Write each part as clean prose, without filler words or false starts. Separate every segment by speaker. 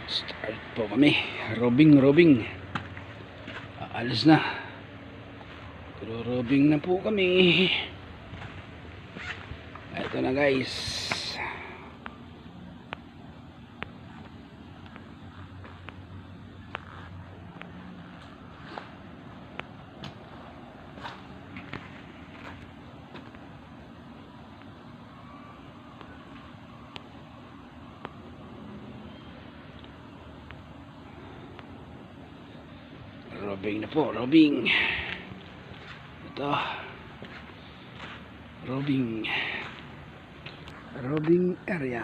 Speaker 1: Start po kami. Robing. Aalis na. Pero robing na po kami. Ito na guys. Robing na po, robing. Ito. Robing area.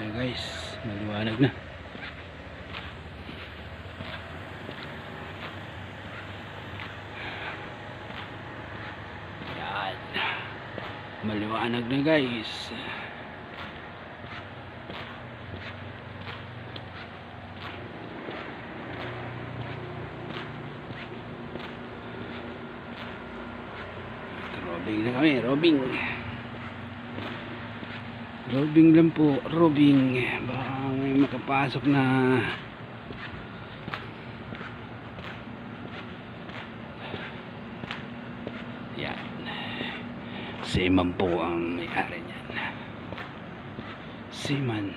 Speaker 1: Ayan guys, maliwanag na. Ayan. Maliwanag na guys. Robing na kami, robing. Robing lang po, robing. Baka may makapasok na yan. Seaman po ang may-ari niyan. Seaman.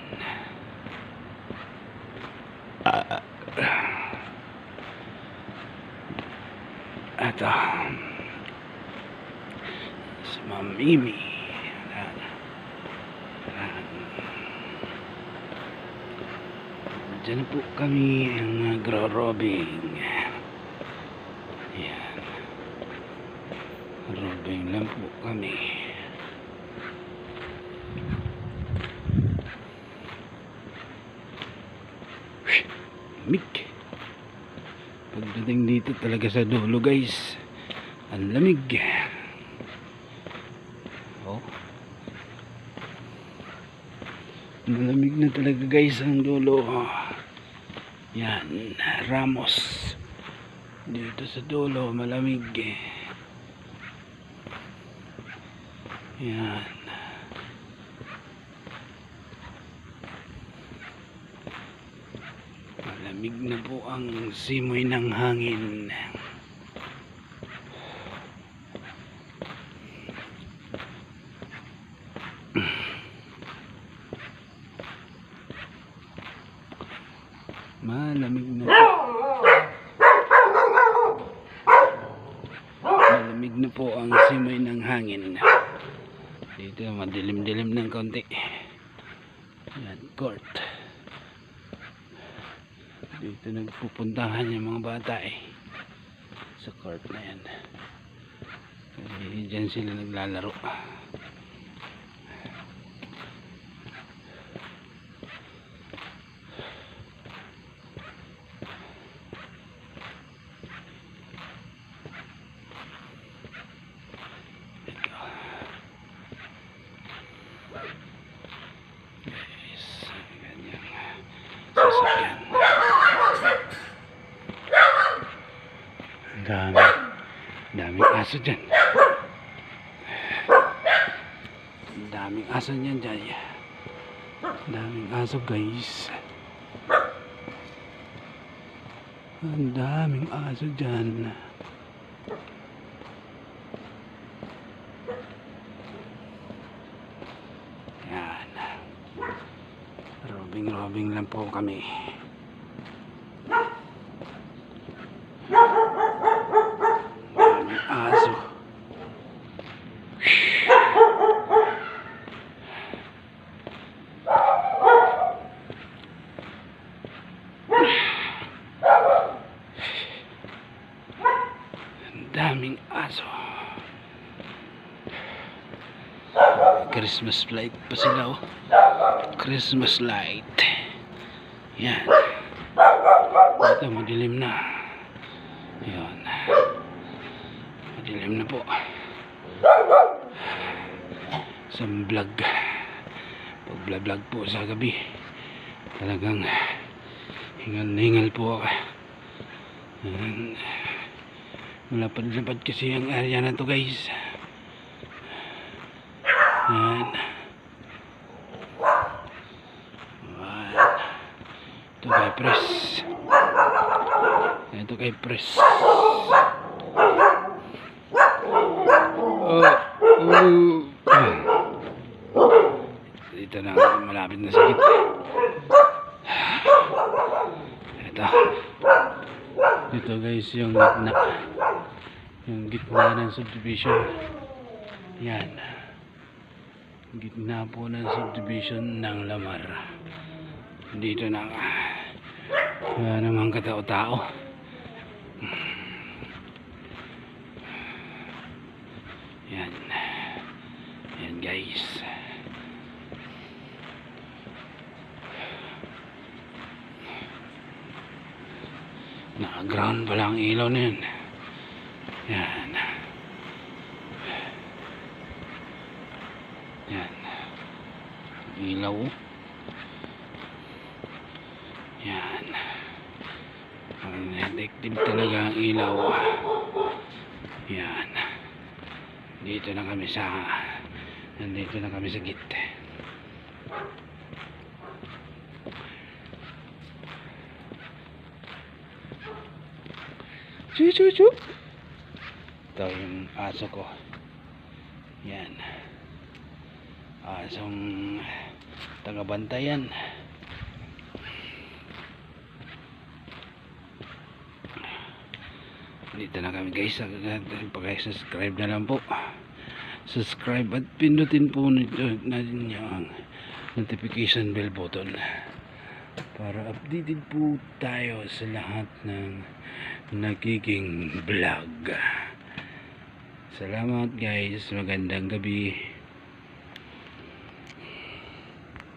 Speaker 1: At si Ma'am Mimi. Diyan po kami ang nagro-robing. Ayan. Robing lang po kami. Lamig. Pagdating dito talaga sa dulo guys, ang lamig. Oh. Malamig na talaga guys ang dulo. Yan, Ramos. Dito sa dulo, malamig. Yan. Malamig na po ang simoy ng hangin. Malamig na po. Malamig na po ang simoy ng hangin. Dito madilim-dilim ng konti. Yan, court. Dito nagpupuntahan yung mga bata sa court na yan. Kasi dyan sila naglalaro. Sasakyan. Daming aso dyan. Daming aso dyan dyan. Daming aso guys. Ang daming aso dyan. Yan. Robing lang po kami. Daming aso. Daming aso. Christmas light pa sila Christmas light. Yan. Ito madilim na. Yan. Madilim na po. sa vlog. Pag vlog po sa gabi, talagang hingal na hingal po ako. Malapad-lapad kasi ang area na to guys. Yan. Ito kay press. Ito kay press. Dito na malapit na sakit. Ito guys yung gitna ng subdivision. Yan, gitna po ng subdivision ng Lamar. Dito na wala namang katao-tao. Yan, yan guys. Naka-ground pala ang ilaw na yun. Yan. Yan. Ilaw. Yan. Ang detective talaga ang ilaw. Yan. Nandito na kami sa git. Chu. Ito yung aso ko. Yan. Asong tagabantayan. Dito na kami guys. Pag-subscribe na lang po. Subscribe at pindutin po natin yung notification bell button para updated po tayo sa lahat ng nagiging vlog. Salamat guys. Magandang gabi.